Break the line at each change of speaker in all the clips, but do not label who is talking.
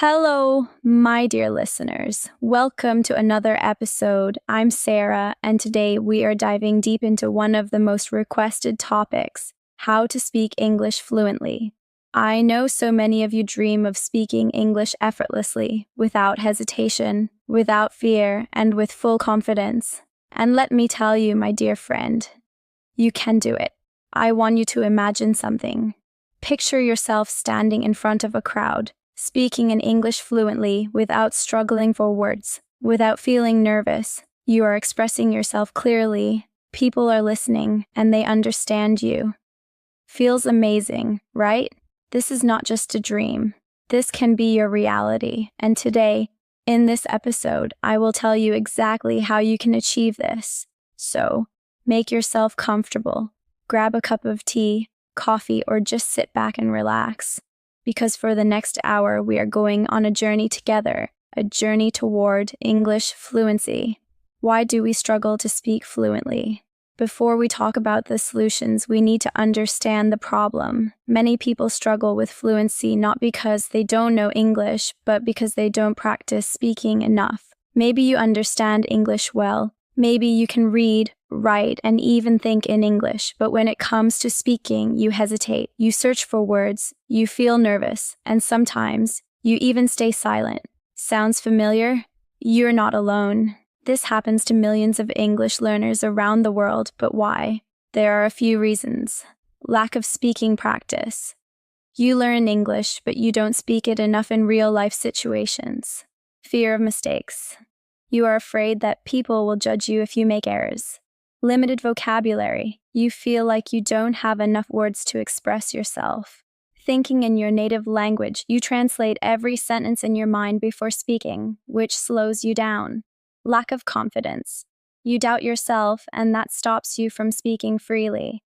Hello, my dear listeners. Welcome to another episode. I'm Sarah, and today we are diving deep into one of the most requested topics, how to speak English fluently. I know so many of you dream of speaking English effortlessly, without hesitation, without fear, and with full confidence. And let me tell you, my dear friend, you can do it. I want you to imagine something. Picture yourself standing in front of a crowd, speaking in English fluently without struggling for words, without feeling nervous. You are expressing yourself clearly. People are listening and they understand you. Feels amazing, right? This is not just a dream. This can be your reality. And today, in this episode, I will tell you exactly how you can achieve this. So, make yourself comfortable. Grab a cup of tea, coffee, or just sit back and relax. Because for the next hour, we are going on a journey together, a journey toward English fluency. Why do we struggle to speak fluently? Before we talk about the solutions, we need to understand the problem. Many people struggle with fluency not because they don't know English, but because they don't practice speaking enough. Maybe you understand English well. Maybe you can read, write, and even think in English, but when it comes to speaking, you hesitate, you search for words, you feel nervous, and sometimes you even stay silent. Sounds familiar? You're not alone. This happens to millions of English learners around the world, but why? There are a few reasons. Lack of speaking practice. You learn English, but you don't speak it enough in real-life situations. Fear of mistakes. You are afraid that people will judge you if you make errors. Limited vocabulary. You feel like you don't have enough words to express yourself. Thinking in your native language, you translate every sentence in your mind before speaking, which slows you down. Lack of confidence. You doubt yourself, and that stops you from speaking freely.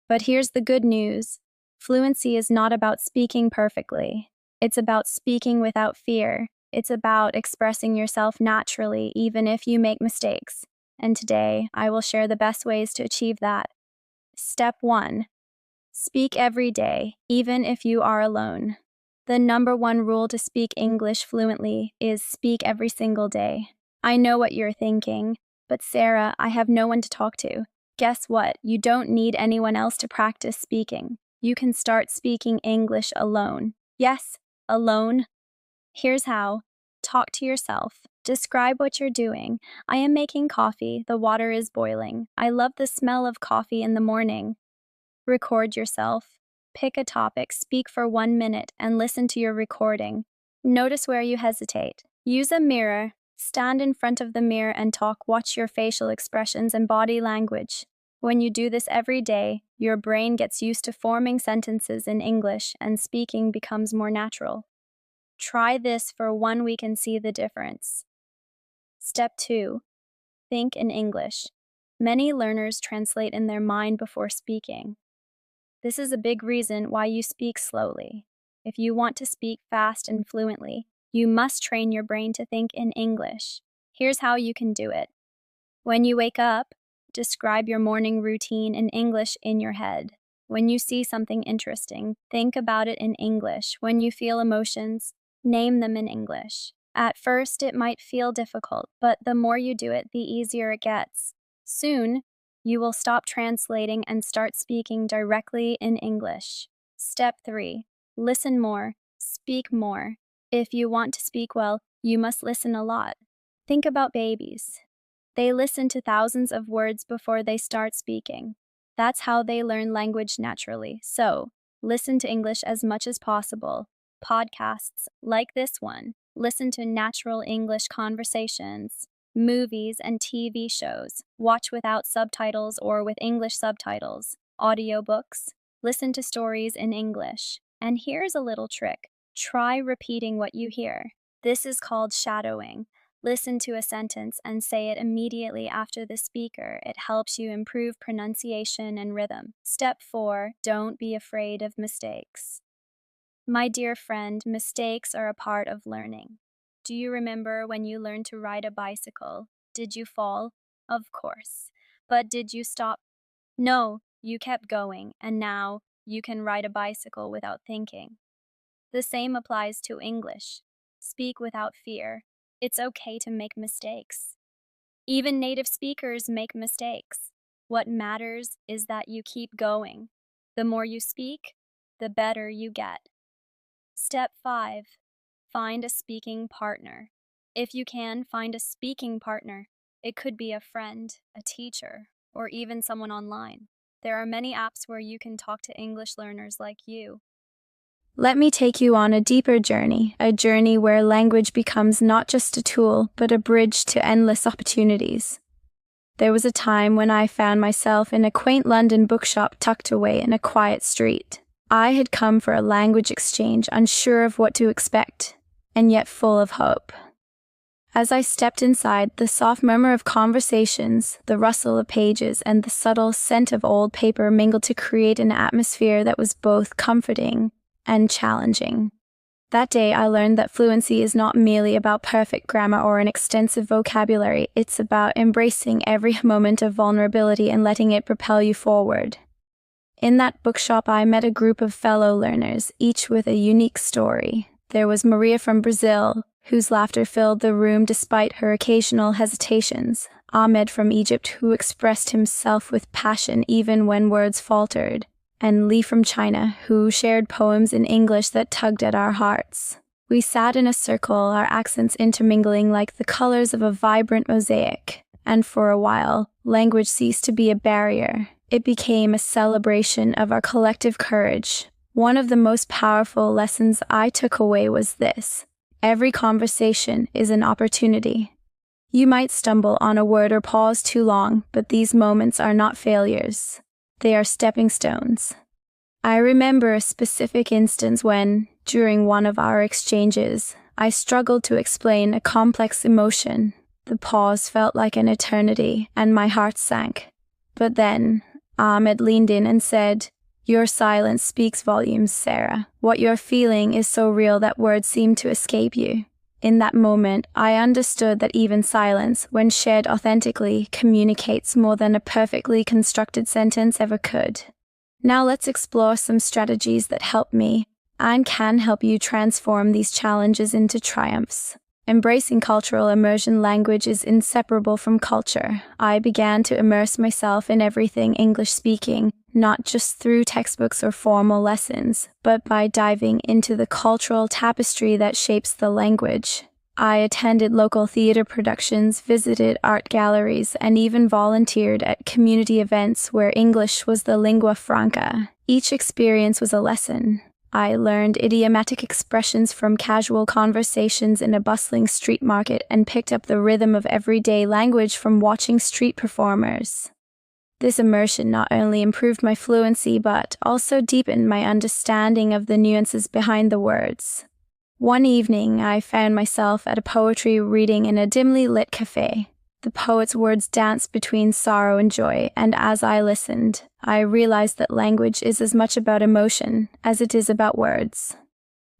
But here's the good news. Fluency is not about speaking perfectly. It's about speaking without fear. It's about expressing yourself naturally, even if you make mistakes. And today, I will share the best ways to achieve that. Step 1. Speak every day, even if you are alone. The number one rule to speak English fluently is speak every single day. I know what you're thinking, but Sarah, I have no one to talk to. Guess what? You don't need anyone else to practice speaking. You can start speaking English alone. Yes, alone. Here's how. Talk to yourself. Describe what you're doing. I am making coffee. The water is boiling. I love the smell of coffee in the morning. Record yourself. Pick a topic, speak for 1 minute, and listen to your recording. Notice where you hesitate. Use a mirror. Stand in front of the mirror and talk. Watch your facial expressions and body language. When you do this every day, your brain gets used to forming sentences in English and speaking becomes more natural. Try this for 1 week and see the difference. Step 2. Think in English. Many learners translate in their mind before speaking. This is a big reason why you speak slowly. If you want to speak fast and fluently, you must train your brain to think in English. Here's how you can do it. When you wake up, describe your morning routine in English in your head. When you see something interesting, think about it in English. When you feel emotions, name them in English. At first, it might feel difficult, but the more you do it, the easier it gets. Soon, you will stop translating and start speaking directly in English. Step 3. Listen more. Speak more. If you want to speak well, you must listen a lot. Think about babies. They listen to thousands of words before they start speaking. That's how they learn language naturally. So, listen to English as much as possible. Podcasts like this one. Listen to natural English conversations. Movies and TV shows. Watch without subtitles or with English subtitles. Audiobooks. Listen to stories in English. And here's a little trick. Try repeating what you hear. This is called shadowing. Listen to a sentence and say it immediately after the speaker. It helps you improve pronunciation and rhythm. Step 4. Don't be afraid of mistakes. My dear friend, mistakes are a part of learning. Do you remember when you learned to ride a bicycle? Did you fall? Of course. But did you stop? No, you kept going, and now you can ride a bicycle without thinking. The same applies to English. Speak without fear. It's okay to make mistakes. Even native speakers make mistakes. What matters is that you keep going. The more you speak, the better you get. Step 5. Find a speaking partner. If you can, find a speaking partner. It could be a friend, a teacher, or even someone online. There are many apps where you can talk to English learners like you. Let me take you on a deeper journey, a journey where language becomes not just a tool, but a bridge to endless opportunities. There was a time when I found myself in a quaint London bookshop tucked away in a quiet street. I had come for a language exchange, unsure of what to expect, and yet full of hope. As I stepped inside, the soft murmur of conversations, the rustle of pages, and the subtle scent of old paper mingled to create an atmosphere that was both comforting and challenging. That day, I learned that fluency is not merely about perfect grammar or an extensive vocabulary. It's about embracing every moment of vulnerability and letting it propel you forward. In that bookshop, I met a group of fellow learners, each with a unique story. There was Maria from Brazil, whose laughter filled the room despite her occasional hesitations. Ahmed from Egypt, who expressed himself with passion even when words faltered. And Lee from China, who shared poems in English that tugged at our hearts. We sat in a circle, our accents intermingling like the colors of a vibrant mosaic. And for a while, language ceased to be a barrier. It became a celebration of our collective courage. One of the most powerful lessons I took away was this: every conversation is an opportunity. You might stumble on a word or pause too long, but these moments are not failures. They are stepping stones. I remember a specific instance when, during one of our exchanges, I struggled to explain a complex emotion. The pause felt like an eternity, and my heart sank. But then, Ahmed leaned in and said, "Your silence speaks volumes, Sarah. What you're feeling is so real that words seem to escape you." In that moment, I understood that even silence, when shared authentically, communicates more than a perfectly constructed sentence ever could. Now let's explore some strategies that help me and can help you transform these challenges into triumphs. Embracing cultural immersion. Language is inseparable from culture. I began to immerse myself in everything English speaking, not just through textbooks or formal lessons, but by diving into the cultural tapestry that shapes the language. I attended local theater productions, visited art galleries, and even volunteered at community events where English was the lingua franca. Each experience was a lesson. I learned idiomatic expressions from casual conversations in a bustling street market and picked up the rhythm of everyday language from watching street performers. This immersion not only improved my fluency but also deepened my understanding of the nuances behind the words. One evening, I found myself at a poetry reading in a dimly lit cafe. The poet's words danced between sorrow and joy, and as I listened, I realized that language is as much about emotion as it is about words.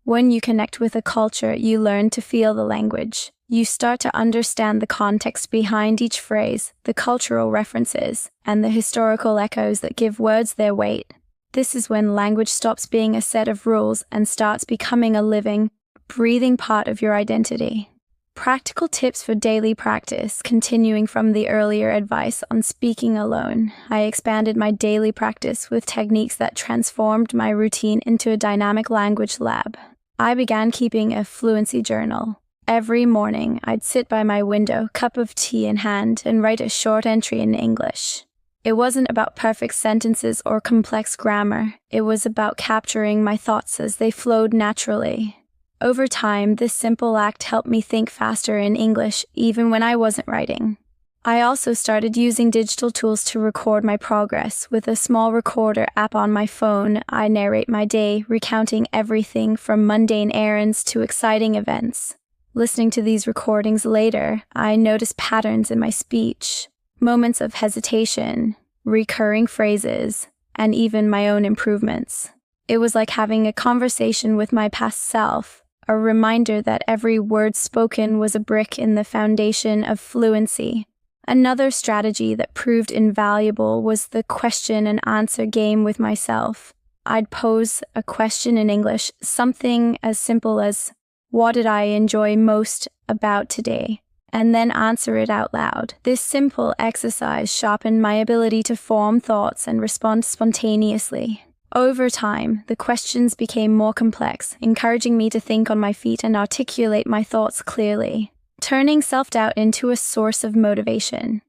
When you connect with a culture, you learn to feel the language. You start to understand the context behind each phrase, the cultural references, and the historical echoes that give words their weight. This is when language stops being a set of rules and starts becoming a living, breathing part of your identity. Practical tips for daily practice. Continuing from the earlier advice on speaking alone, I expanded my daily practice with techniques that transformed my routine into a dynamic language lab. I began keeping a fluency journal. Every morning, I'd sit by my window, cup of tea in hand, and write a short entry in English. It wasn't about perfect sentences or complex grammar. It was about capturing my thoughts as they flowed naturally. Over time, this simple act helped me think faster in English, even when I wasn't writing. I also started using digital tools to record my progress. With a small recorder app on my phone, I narrate my day, recounting everything from mundane errands to exciting events. Listening to these recordings later, I noticed patterns in my speech, moments of hesitation, recurring phrases, and even my own improvements. It was like having a conversation with my past self, a reminder that every word spoken was a brick in the foundation of fluency. Another strategy that proved invaluable was the question and answer game with myself. I'd pose a question in English, something as simple as, What did I enjoy most about today? And then answer it out loud. This simple exercise sharpened my ability to form thoughts and respond spontaneously. Over time, the questions became more complex, encouraging me to think on my feet and articulate my thoughts clearly, turning self-doubt into a source of motivation.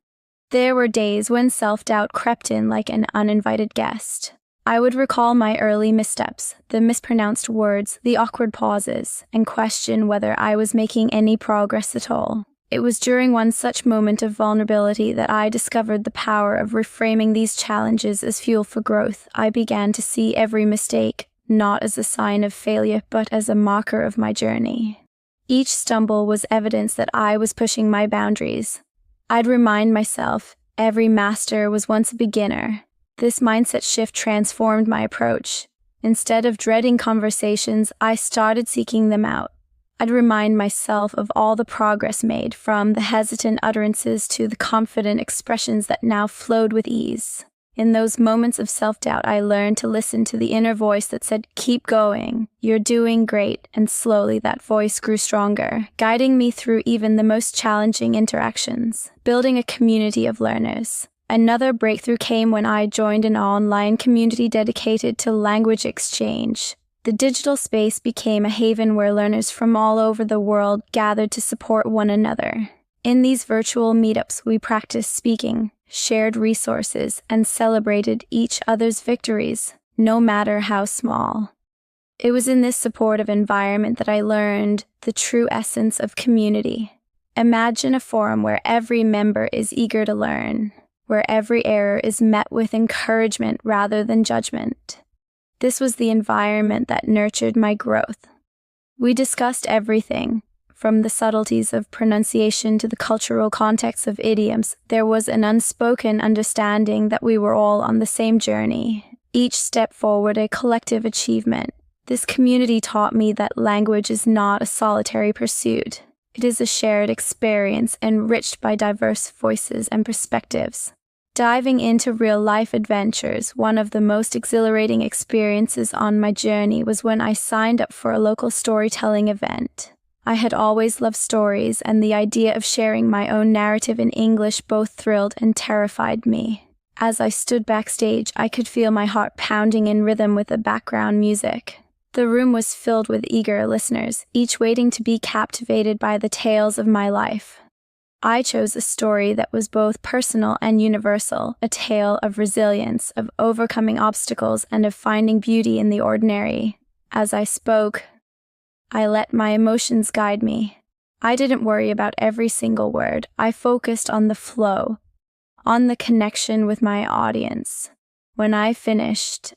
There were days when self-doubt crept in like an uninvited guest. I would recall my early missteps, the mispronounced words, the awkward pauses, and question whether I was making any progress at all. It was during one such moment of vulnerability that I discovered the power of reframing these challenges as fuel for growth. I began to see every mistake not as a sign of failure, but as a marker of my journey. Each stumble was evidence that I was pushing my boundaries. I'd remind myself, every master was once a beginner. This mindset shift transformed my approach. Instead of dreading conversations, I started seeking them out. I'd remind myself of all the progress made, from the hesitant utterances to the confident expressions that now flowed with ease. In those moments of self-doubt, I learned to listen to the inner voice that said, "Keep going, you're doing great," and slowly that voice grew stronger, guiding me through even the most challenging interactions, building a community of learners. Another breakthrough came when I joined an online community dedicated to language exchange. The digital space became a haven where learners from all over the world gathered to support one another. In these virtual meetups, we practiced speaking, shared resources, and celebrated each other's victories, no matter how small. It was in this supportive environment that I learned the true essence of community. Imagine a forum where every member is eager to learn, where every error is met with encouragement rather than judgment. This was the environment that nurtured my growth. We discussed everything, from the subtleties of pronunciation to the cultural context of idioms. There was an unspoken understanding that we were all on the same journey, each step forward a collective achievement. This community taught me that language is not a solitary pursuit. It is a shared experience enriched by diverse voices and perspectives. Diving into real-life adventures, one of the most exhilarating experiences on my journey was when I signed up for a local storytelling event. I had always loved stories, and the idea of sharing my own narrative in English both thrilled and terrified me. As I stood backstage, I could feel my heart pounding in rhythm with the background music. The room was filled with eager listeners, each waiting to be captivated by the tales of my life. I chose a story that was both personal and universal, a tale of resilience, of overcoming obstacles, and of finding beauty in the ordinary. As I spoke, I let my emotions guide me. I didn't worry about every single word. I focused on the flow, on the connection with my audience. When I finished,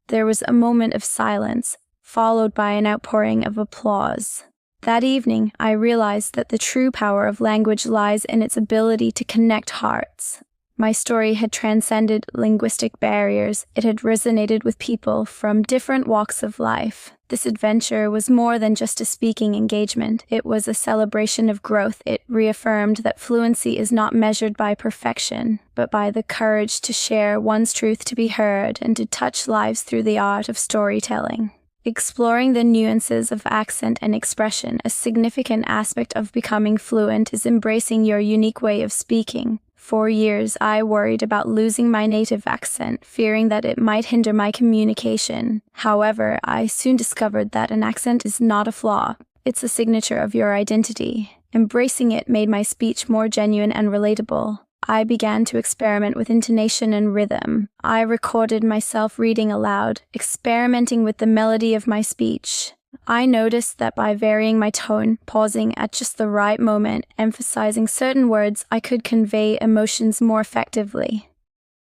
there was a moment of silence, followed by an outpouring of applause. That evening, I realized that the true power of language lies in its ability to connect hearts. My story had transcended linguistic barriers. It had resonated with people from different walks of life. This adventure was more than just a speaking engagement. It was a celebration of growth. It reaffirmed that fluency is not measured by perfection, but by the courage to share one's truth, to be heard, and to touch lives through the art of storytelling. Exploring the nuances of accent and expression, a significant aspect of becoming fluent is embracing your unique way of speaking. For years, I worried about losing my native accent, fearing that it might hinder my communication. However, I soon discovered that an accent is not a flaw. It's a signature of your identity. Embracing it made my speech more genuine and relatable. I began to experiment with intonation and rhythm. I recorded myself reading aloud, experimenting with the melody of my speech. I noticed that by varying my tone, pausing at just the right moment, emphasizing certain words, I could convey emotions more effectively.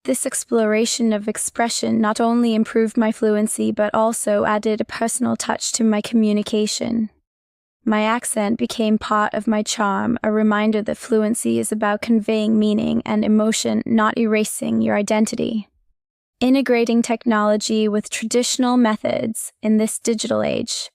This exploration of expression not only improved my fluency, but also added a personal touch to my communication. My accent became part of my charm, a reminder that fluency is about conveying meaning and emotion, not erasing your identity. Integrating technology with traditional methods in this digital age.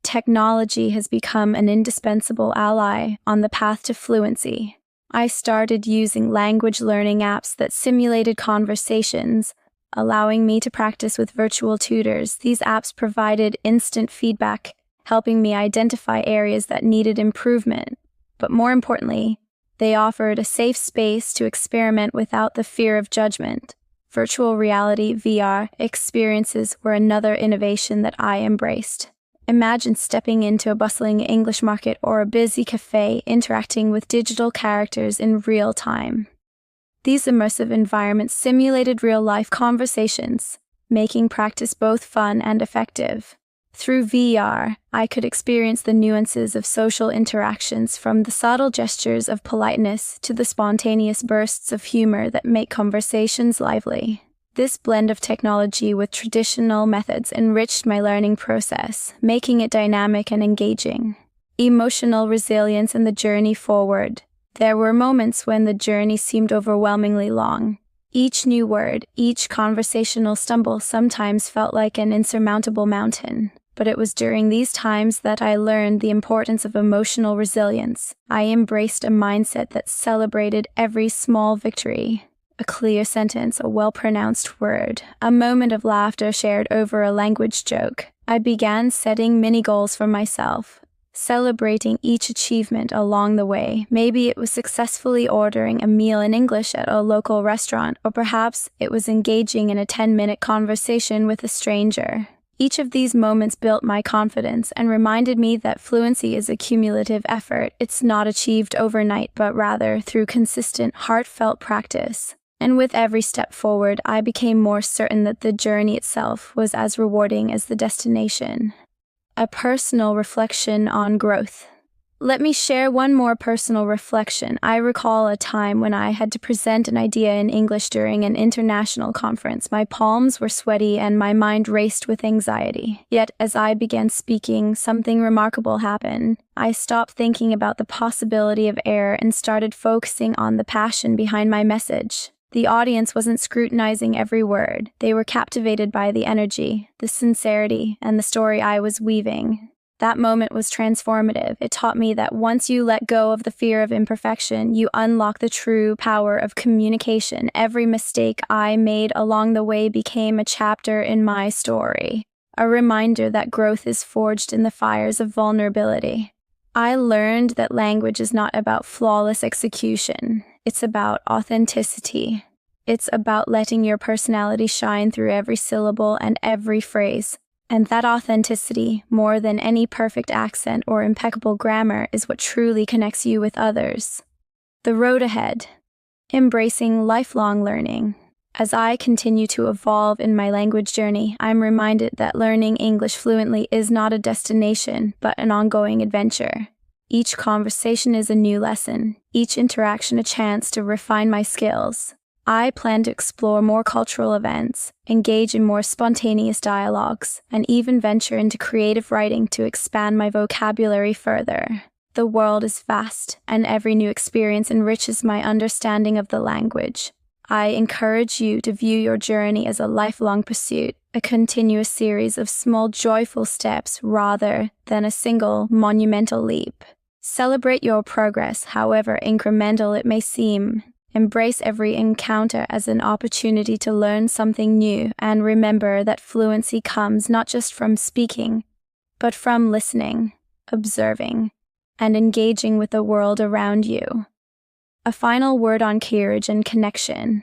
Technology has become an indispensable ally on the path to fluency. I started using language learning apps that simulated conversations, allowing me to practice with virtual tutors. These apps provided instant feedback, helping me identify areas that needed improvement. But more importantly, they offered a safe space to experiment without the fear of judgment. Virtual reality (VR) experiences were another innovation that I embraced. Imagine stepping into a bustling English market or a busy cafe, interacting with digital characters in real time. These immersive environments simulated real-life conversations, making practice both fun and effective. Through VR, I could experience the nuances of social interactions, from the subtle gestures of politeness to the spontaneous bursts of humor that make conversations lively. This blend of technology with traditional methods enriched my learning process, making it dynamic and engaging. Emotional resilience and the journey forward. There were moments when the journey seemed overwhelmingly long. Each new word, each conversational stumble sometimes felt like an insurmountable mountain. But it was during these times that I learned the importance of emotional resilience. I embraced a mindset that celebrated every small victory. A clear sentence, a well-pronounced word, a moment of laughter shared over a language joke. I began setting mini goals for myself, celebrating each achievement along the way. Maybe it was successfully ordering a meal in English at a local restaurant, or perhaps it was engaging in a 10-minute conversation with a stranger. Each of these moments built my confidence and reminded me that fluency is a cumulative effort. It's not achieved overnight, but rather through consistent, heartfelt practice. And with every step forward, I became more certain that the journey itself was as rewarding as the destination. A personal reflection on growth. Let me share one more personal reflection. I recall a time when I had to present an idea in English during an international conference. My palms were sweaty and my mind raced with anxiety. Yet, as I began speaking, something remarkable happened. I stopped thinking about the possibility of error and started focusing on the passion behind my message. The audience wasn't scrutinizing every word. They were captivated by the energy, the sincerity, and the story I was weaving. That moment was transformative. It taught me that once you let go of the fear of imperfection, you unlock the true power of communication. Every mistake I made along the way became a chapter in my story, a reminder that growth is forged in the fires of vulnerability. I learned that language is not about flawless execution. It's about authenticity. It's about letting your personality shine through every syllable and every phrase. And that authenticity, more than any perfect accent or impeccable grammar, is what truly connects you with others. The road ahead. Embracing lifelong learning. As I continue to evolve in my language journey, I'm reminded that learning English fluently is not a destination, but an ongoing adventure. Each conversation is a new lesson, each interaction a chance to refine my skills. I plan to explore more cultural events, engage in more spontaneous dialogues, and even venture into creative writing to expand my vocabulary further. The world is vast, and every new experience enriches my understanding of the language. I encourage you to view your journey as a lifelong pursuit, a continuous series of small joyful steps rather than a single monumental leap. Celebrate your progress, however incremental it may seem. Embrace every encounter as an opportunity to learn something new, and remember that fluency comes not just from speaking, but from listening, observing, and engaging with the world around you. A final word on courage and connection.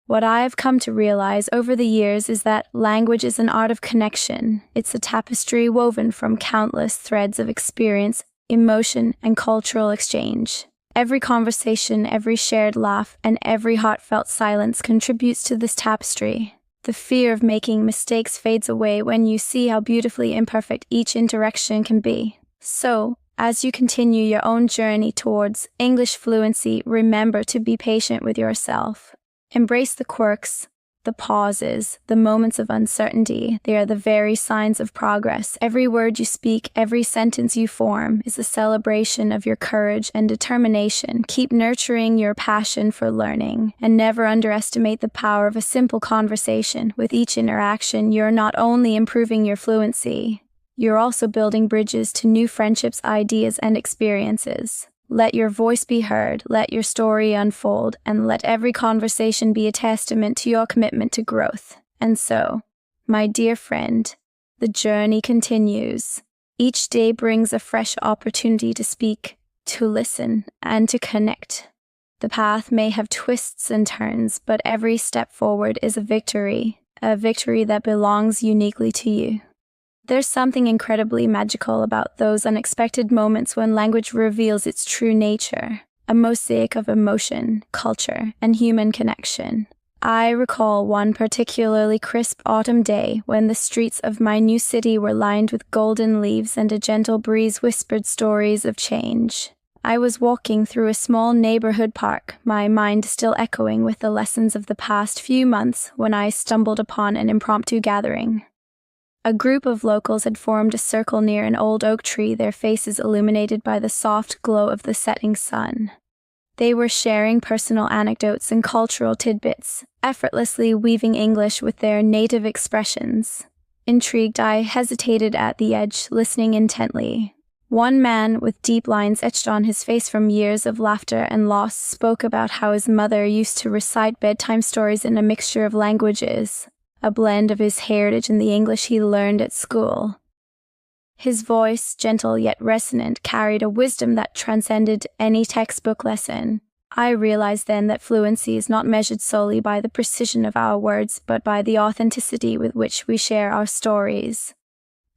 What I have come to realize over the years is that language is an art of connection. It's a tapestry woven from countless threads of experience, emotion, and cultural exchange. Every conversation, every shared laugh, and every heartfelt silence contributes to this tapestry. The fear of making mistakes fades away when you see how beautifully imperfect each interaction can be. So, as you continue your own journey towards English fluency, remember to be patient with yourself. Embrace the quirks, the pauses, the moments of uncertainty. They are the very signs of progress. Every word you speak, every sentence you form is a celebration of your courage and determination. Keep nurturing your passion for learning, and never underestimate the power of a simple conversation. With each interaction, you're not only improving your fluency, you're also building bridges to new friendships, ideas, and experiences. Let your voice be heard, let your story unfold, and let every conversation be a testament to your commitment to growth. And so, my dear friend, the journey continues. Each day brings a fresh opportunity to speak, to listen, and to connect. The path may have twists and turns, but every step forward is a victory that belongs uniquely to you. There's something incredibly magical about those unexpected moments when language reveals its true nature, a mosaic of emotion, culture, and human connection. I recall one particularly crisp autumn day when the streets of my new city were lined with golden leaves and a gentle breeze whispered stories of change. I was walking through a small neighborhood park, my mind still echoing with the lessons of the past few months, when I stumbled upon an impromptu gathering. A group of locals had formed a circle near an old oak tree, their faces illuminated by the soft glow of the setting sun. They were sharing personal anecdotes and cultural tidbits, effortlessly weaving English with their native expressions. Intrigued, I hesitated at the edge, listening intently. One man, with deep lines etched on his face from years of laughter and loss, spoke about how his mother used to recite bedtime stories in a mixture of languages, a blend of his heritage and the English he learned at school. His voice, gentle yet resonant, carried a wisdom that transcended any textbook lesson. I realized then that fluency is not measured solely by the precision of our words, but by the authenticity with which we share our stories.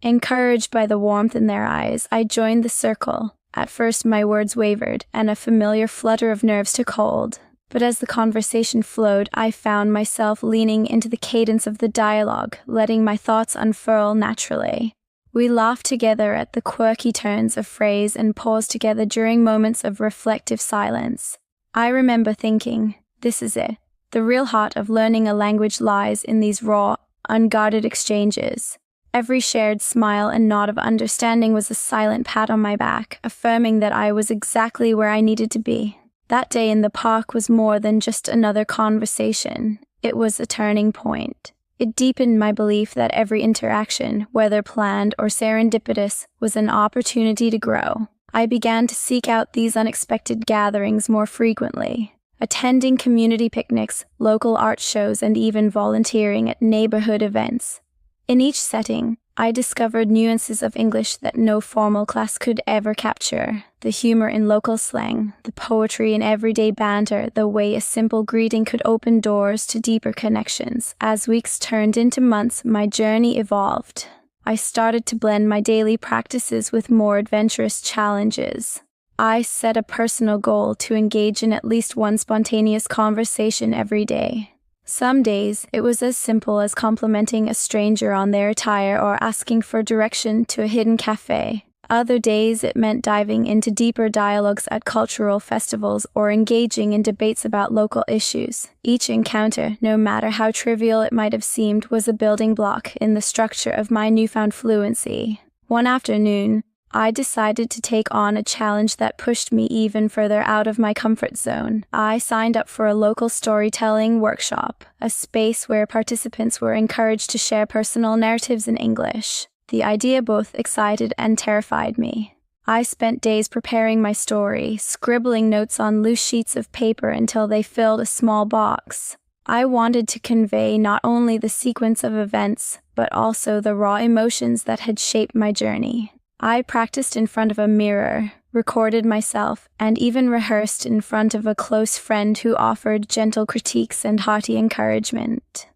Encouraged by the warmth in their eyes, I joined the circle. At first my words wavered, and a familiar flutter of nerves took hold. But as the conversation flowed, I found myself leaning into the cadence of the dialogue, letting my thoughts unfurl naturally. We laughed together at the quirky turns of phrase and paused together during moments of reflective silence. I remember thinking, this is it. The real heart of learning a language lies in these raw, unguarded exchanges. Every shared smile and nod of understanding was a silent pat on my back, affirming that I was exactly where I needed to be. That day in the park was more than just another conversation. It was a turning point. It deepened my belief that every interaction, whether planned or serendipitous, was an opportunity to grow. I began to seek out these unexpected gatherings more frequently, attending community picnics, local art shows, and even volunteering at neighborhood events. In each setting, I discovered nuances of English that no formal class could ever capture. The humor in local slang, the poetry in everyday banter, the way a simple greeting could open doors to deeper connections. As weeks turned into months, my journey evolved. I started to blend my daily practices with more adventurous challenges. I set a personal goal to engage in at least one spontaneous conversation every day. Some days, it was as simple as complimenting a stranger on their attire or asking for direction to a hidden cafe. Other days, it meant diving into deeper dialogues at cultural festivals or engaging in debates about local issues. Each encounter, no matter how trivial it might have seemed, was a building block in the structure of my newfound fluency. One afternoon, I decided to take on a challenge that pushed me even further out of my comfort zone. I signed up for a local storytelling workshop, a space where participants were encouraged to share personal narratives in English. The idea both excited and terrified me. I spent days preparing my story, scribbling notes on loose sheets of paper until they filled a small box. I wanted to convey not only the sequence of events, but also the raw emotions that had shaped my journey. I practiced in front of a mirror, recorded myself, and even rehearsed in front of a close friend who offered gentle critiques and hearty encouragement.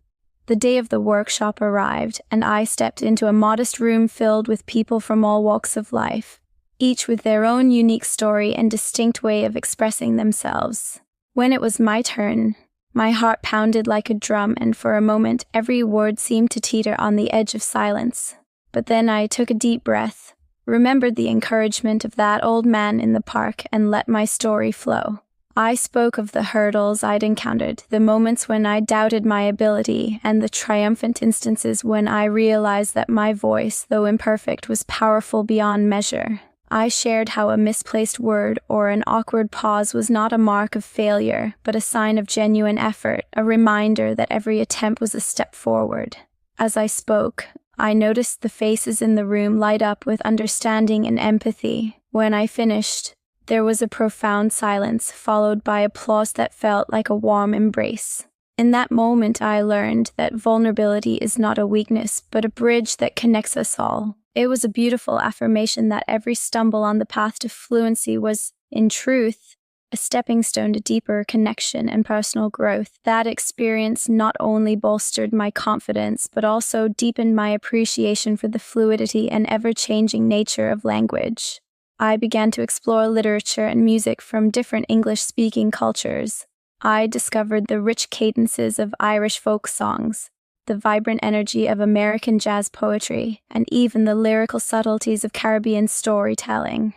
The day of the workshop arrived, and I stepped into a modest room filled with people from all walks of life, each with their own unique story and distinct way of expressing themselves. When it was my turn, my heart pounded like a drum, and for a moment every word seemed to teeter on the edge of silence. But then I took a deep breath, remembered the encouragement of that old man in the park, and let my story flow. I spoke of the hurdles I'd encountered, the moments when I doubted my ability, and the triumphant instances when I realized that my voice, though imperfect, was powerful beyond measure. I shared how a misplaced word or an awkward pause was not a mark of failure, but a sign of genuine effort, a reminder that every attempt was a step forward. As I spoke, I noticed the faces in the room light up with understanding and empathy. When I finished, there was a profound silence, followed by applause that felt like a warm embrace. In that moment, I learned that vulnerability is not a weakness, but a bridge that connects us all. It was a beautiful affirmation that every stumble on the path to fluency was, in truth, a stepping stone to deeper connection and personal growth. That experience not only bolstered my confidence, but also deepened my appreciation for the fluidity and ever-changing nature of language. I began to explore literature and music from different English-speaking cultures. I discovered the rich cadences of Irish folk songs, the vibrant energy of American jazz poetry, and even the lyrical subtleties of Caribbean storytelling.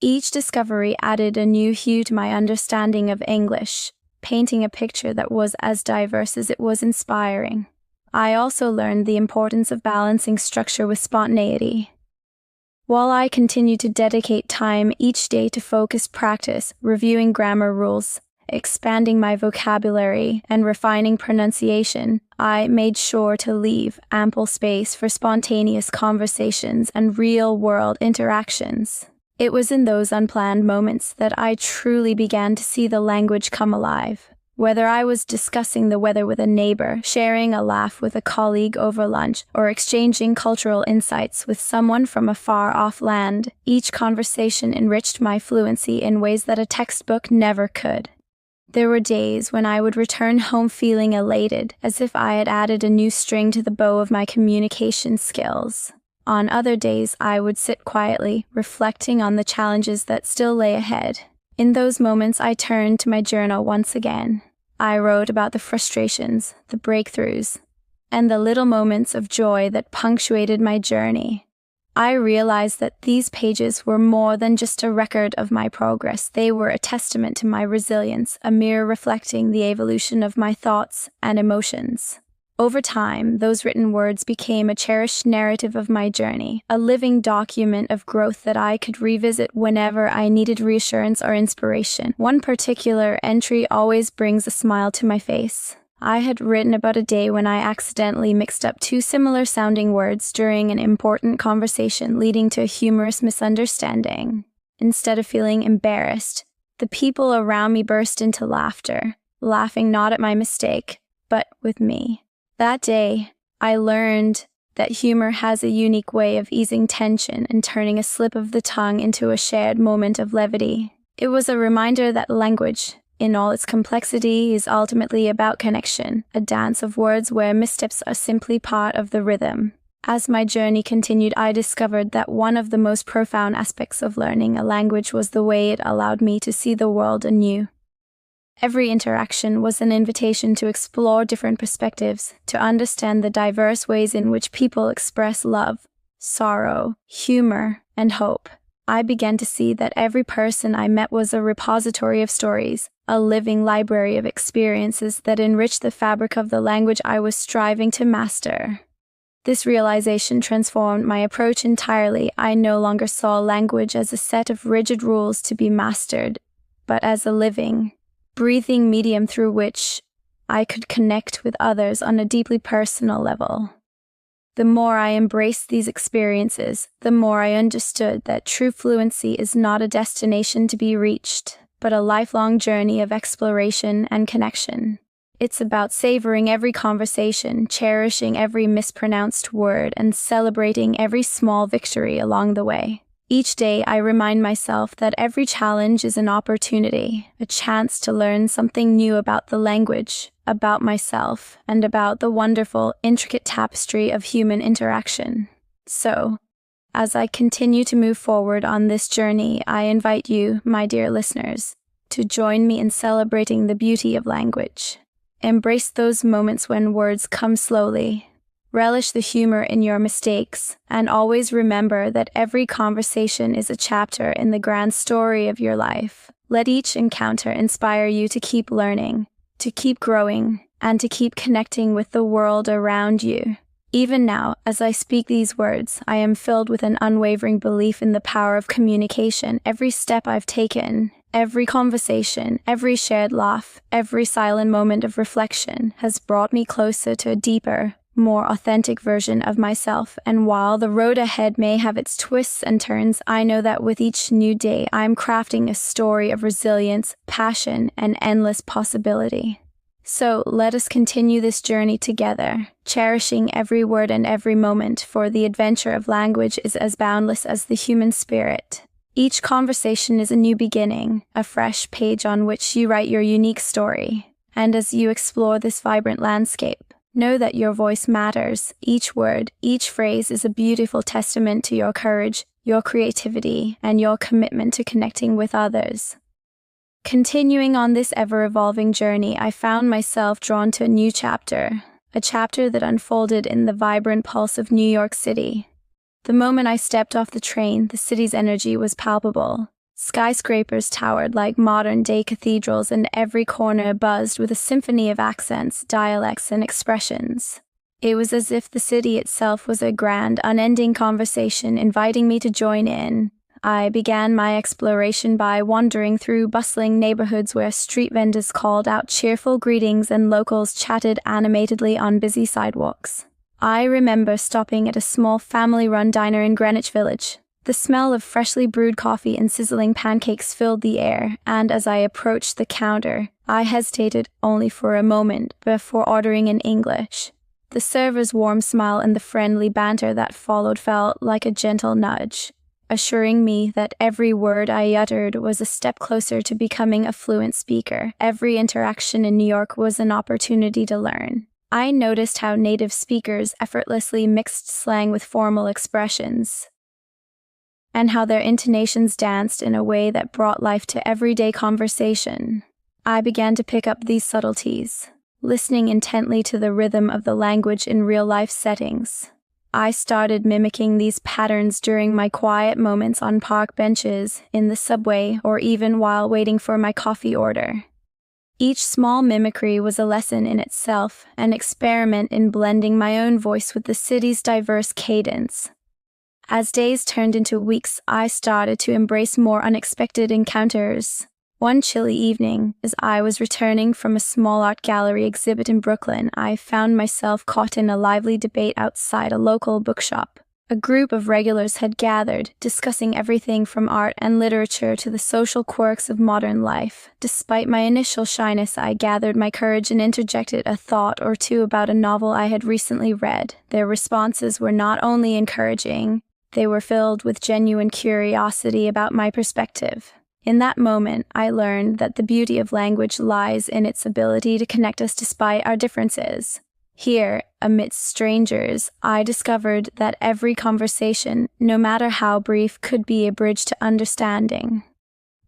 Each discovery added a new hue to my understanding of English, painting a picture that was as diverse as it was inspiring. I also learned the importance of balancing structure with spontaneity. While I continued to dedicate time each day to focused practice, reviewing grammar rules, expanding my vocabulary, and refining pronunciation, I made sure to leave ample space for spontaneous conversations and real-world interactions. It was in those unplanned moments that I truly began to see the language come alive. Whether I was discussing the weather with a neighbor, sharing a laugh with a colleague over lunch, or exchanging cultural insights with someone from a far-off land, each conversation enriched my fluency in ways that a textbook never could. There were days when I would return home feeling elated, as if I had added a new string to the bow of my communication skills. On other days, I would sit quietly, reflecting on the challenges that still lay ahead. In those moments, I turned to my journal once again. I wrote about the frustrations, the breakthroughs, and the little moments of joy that punctuated my journey. I realized that these pages were more than just a record of my progress. They were a testament to my resilience, a mirror reflecting the evolution of my thoughts and emotions. Over time, those written words became a cherished narrative of my journey, a living document of growth that I could revisit whenever I needed reassurance or inspiration. One particular entry always brings a smile to my face. I had written about a day when I accidentally mixed up two similar-sounding words during an important conversation, leading to a humorous misunderstanding. Instead of feeling embarrassed, the people around me burst into laughter, laughing not at my mistake, but with me. That day, I learned that humor has a unique way of easing tension and turning a slip of the tongue into a shared moment of levity. It was a reminder that language, in all its complexity, is ultimately about connection, a dance of words where missteps are simply part of the rhythm. As my journey continued, I discovered that one of the most profound aspects of learning a language was the way it allowed me to see the world anew. Every interaction was an invitation to explore different perspectives, to understand the diverse ways in which people express love, sorrow, humor, and hope. I began to see that every person I met was a repository of stories, a living library of experiences that enriched the fabric of the language I was striving to master. This realization transformed my approach entirely. I no longer saw language as a set of rigid rules to be mastered, but as a living, breathing medium through which I could connect with others on a deeply personal level. The more I embraced these experiences, the more I understood that true fluency is not a destination to be reached, but a lifelong journey of exploration and connection. It's about savoring every conversation, cherishing every mispronounced word, and celebrating every small victory along the way. Each day, I remind myself that every challenge is an opportunity, a chance to learn something new about the language, about myself, and about the wonderful, intricate tapestry of human interaction. So, as I continue to move forward on this journey, I invite you, my dear listeners, to join me in celebrating the beauty of language. Embrace those moments when words come slowly. Relish the humor in your mistakes, and always remember that every conversation is a chapter in the grand story of your life. Let each encounter inspire you to keep learning, to keep growing, and to keep connecting with the world around you. Even now, as I speak these words, I am filled with an unwavering belief in the power of communication. Every step I've taken, every conversation, every shared laugh, every silent moment of reflection has brought me closer to a deeper, more authentic version of myself, and while the road ahead may have its twists and turns, I know that with each new day, I'm crafting a story of resilience, passion, and endless possibility. So let us continue this journey together, cherishing every word and every moment, for the adventure of language is as boundless as the human spirit. Each conversation is a new beginning, a fresh page on which you write your unique story. And as you explore this vibrant landscape, know that your voice matters. Each word, each phrase is a beautiful testament to your courage, your creativity, and your commitment to connecting with others. Continuing on this ever-evolving journey, I found myself drawn to a new chapter, a chapter that unfolded in the vibrant pulse of New York City. The moment I stepped off the train, the city's energy was palpable. Skyscrapers towered like modern-day cathedrals, and every corner buzzed with a symphony of accents, dialects, and expressions. It was as if the city itself was a grand, unending conversation inviting me to join in. I began my exploration by wandering through bustling neighborhoods where street vendors called out cheerful greetings and locals chatted animatedly on busy sidewalks. I remember stopping at a small family-run diner in Greenwich Village. The smell of freshly brewed coffee and sizzling pancakes filled the air, and as I approached the counter, I hesitated only for a moment before ordering in English. The server's warm smile and the friendly banter that followed felt like a gentle nudge, assuring me that every word I uttered was a step closer to becoming a fluent speaker. Every interaction in New York was an opportunity to learn. I noticed how native speakers effortlessly mixed slang with formal expressions, and how their intonations danced in a way that brought life to everyday conversation. I began to pick up these subtleties, listening intently to the rhythm of the language in real-life settings. I started mimicking these patterns during my quiet moments on park benches, in the subway, or even while waiting for my coffee order. Each small mimicry was a lesson in itself, an experiment in blending my own voice with the city's diverse cadence. As days turned into weeks, I started to embrace more unexpected encounters. One chilly evening, as I was returning from a small art gallery exhibit in Brooklyn, I found myself caught in a lively debate outside a local bookshop. A group of regulars had gathered, discussing everything from art and literature to the social quirks of modern life. Despite my initial shyness, I gathered my courage and interjected a thought or two about a novel I had recently read. Their responses were not only encouraging, they were filled with genuine curiosity about my perspective. In that moment, I learned that the beauty of language lies in its ability to connect us despite our differences. Here, amidst strangers, I discovered that every conversation, no matter how brief, could be a bridge to understanding.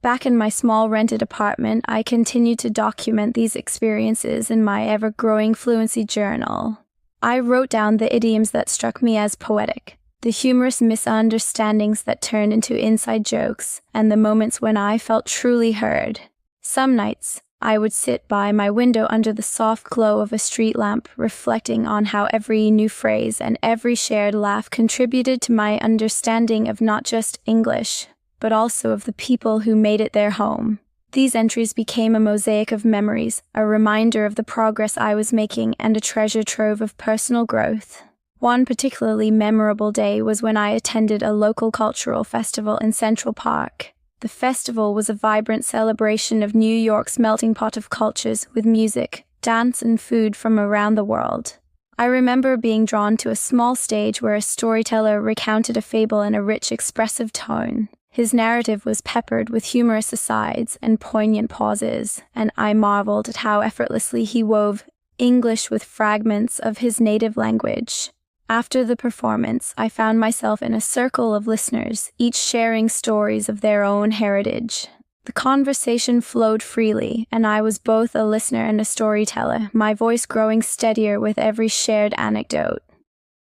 Back in my small rented apartment, I continued to document these experiences in my ever-growing fluency journal. I wrote down the idioms that struck me as poetic, the humorous misunderstandings that turned into inside jokes, and the moments when I felt truly heard. Some nights, I would sit by my window under the soft glow of a street lamp, reflecting on how every new phrase and every shared laugh contributed to my understanding of not just English, but also of the people who made it their home. These entries became a mosaic of memories, a reminder of the progress I was making, and a treasure trove of personal growth. One particularly memorable day was when I attended a local cultural festival in Central Park. The festival was a vibrant celebration of New York's melting pot of cultures, with music, dance, and food from around the world. I remember being drawn to a small stage where a storyteller recounted a fable in a rich, expressive tone. His narrative was peppered with humorous asides and poignant pauses, and I marveled at how effortlessly he wove English with fragments of his native language. After the performance, I found myself in a circle of listeners, each sharing stories of their own heritage. The conversation flowed freely, and I was both a listener and a storyteller, my voice growing steadier with every shared anecdote.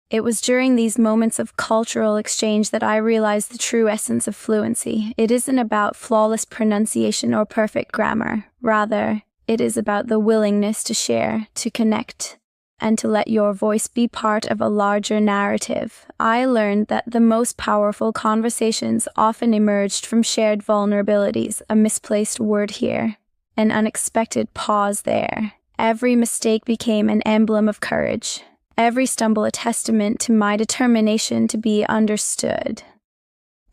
It was during these moments of cultural exchange that I realized the true essence of fluency. It isn't about flawless pronunciation or perfect grammar. Rather, it is about the willingness to share, to connect, and to let your voice be part of a larger narrative. I learned that the most powerful conversations often emerged from shared vulnerabilities, a misplaced word here, an unexpected pause there. Every mistake became an emblem of courage, every stumble a testament to my determination to be understood.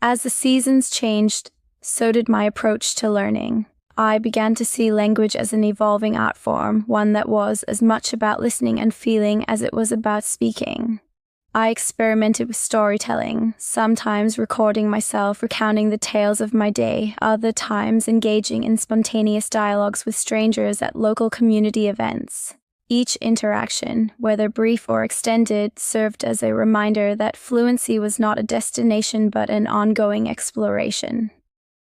As the seasons changed, so did my approach to learning. I began to see language as an evolving art form, one that was as much about listening and feeling as it was about speaking. I experimented with storytelling, sometimes recording myself recounting the tales of my day, other times engaging in spontaneous dialogues with strangers at local community events. Each interaction, whether brief or extended, served as a reminder that fluency was not a destination but an ongoing exploration.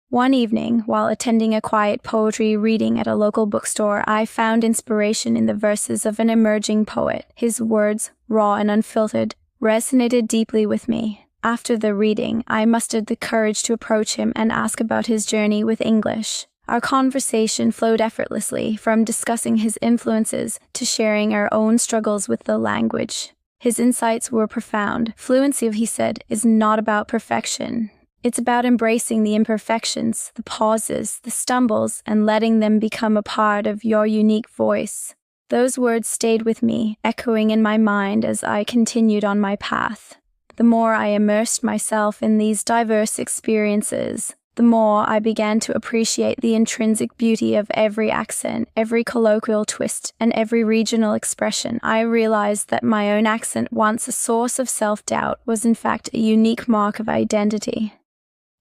One evening, while attending a quiet poetry reading at a local bookstore, I found inspiration in the verses of an emerging poet. His words, raw and unfiltered, resonated deeply with me. After the reading, I mustered the courage to approach him and ask about his journey with English. Our conversation flowed effortlessly, from discussing his influences to sharing our own struggles with the language. His insights were profound. Fluency, he said, is not about perfection. It's about embracing the imperfections, the pauses, the stumbles, and letting them become a part of your unique voice. Those words stayed with me, echoing in my mind as I continued on my path. The more I immersed myself in these diverse experiences, the more I began to appreciate the intrinsic beauty of every accent, every colloquial twist, and every regional expression. I realized that my own accent, once a source of self-doubt, was in fact a unique mark of identity.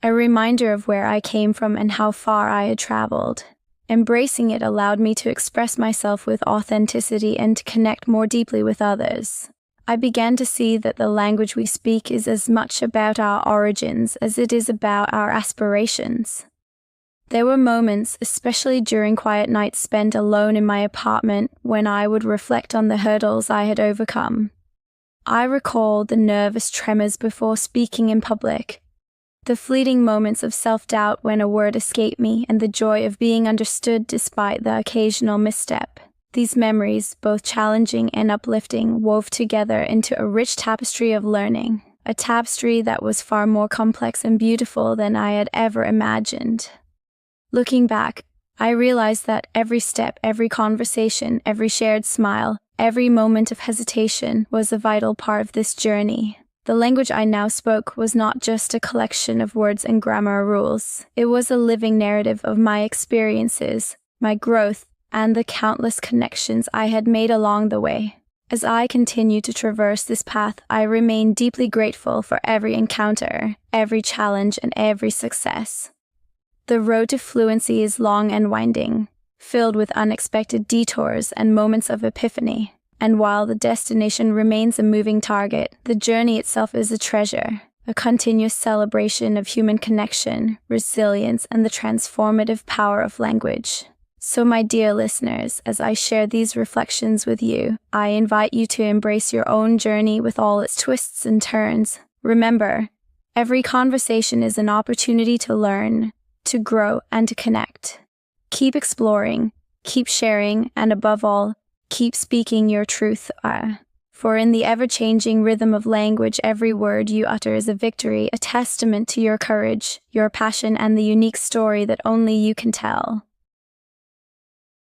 A reminder of where I came from and how far I had traveled. Embracing it allowed me to express myself with authenticity and to connect more deeply with others. I began to see that the language we speak is as much about our origins as it is about our aspirations. There were moments, especially during quiet nights spent alone in my apartment, when I would reflect on the hurdles I had overcome. I recalled the nervous tremors before speaking in public, the fleeting moments of self-doubt when a word escaped me, and the joy of being understood despite the occasional misstep. These memories, both challenging and uplifting, wove together into a rich tapestry of learning, a tapestry that was far more complex and beautiful than I had ever imagined. Looking back, I realized that every step, every conversation, every shared smile, every moment of hesitation was a vital part of this journey. The language I now spoke was not just a collection of words and grammar rules. It was a living narrative of my experiences, my growth, and the countless connections I had made along the way. As I continue to traverse this path, I remain deeply grateful for every encounter, every challenge, and every success. The road to fluency is long and winding, filled with unexpected detours and moments of epiphany. And while the destination remains a moving target, the journey itself is a treasure, a continuous celebration of human connection, resilience, and the transformative power of language. So, my dear listeners, as I share these reflections with you, I invite you to embrace your own journey with all its twists and turns. Remember, every conversation is an opportunity to learn, to grow, and to connect. Keep exploring, keep sharing, and above all, keep speaking your truth. For in the ever-changing rhythm of language, every word you utter is a victory, a testament to your courage, your passion, and the unique story that only you can tell.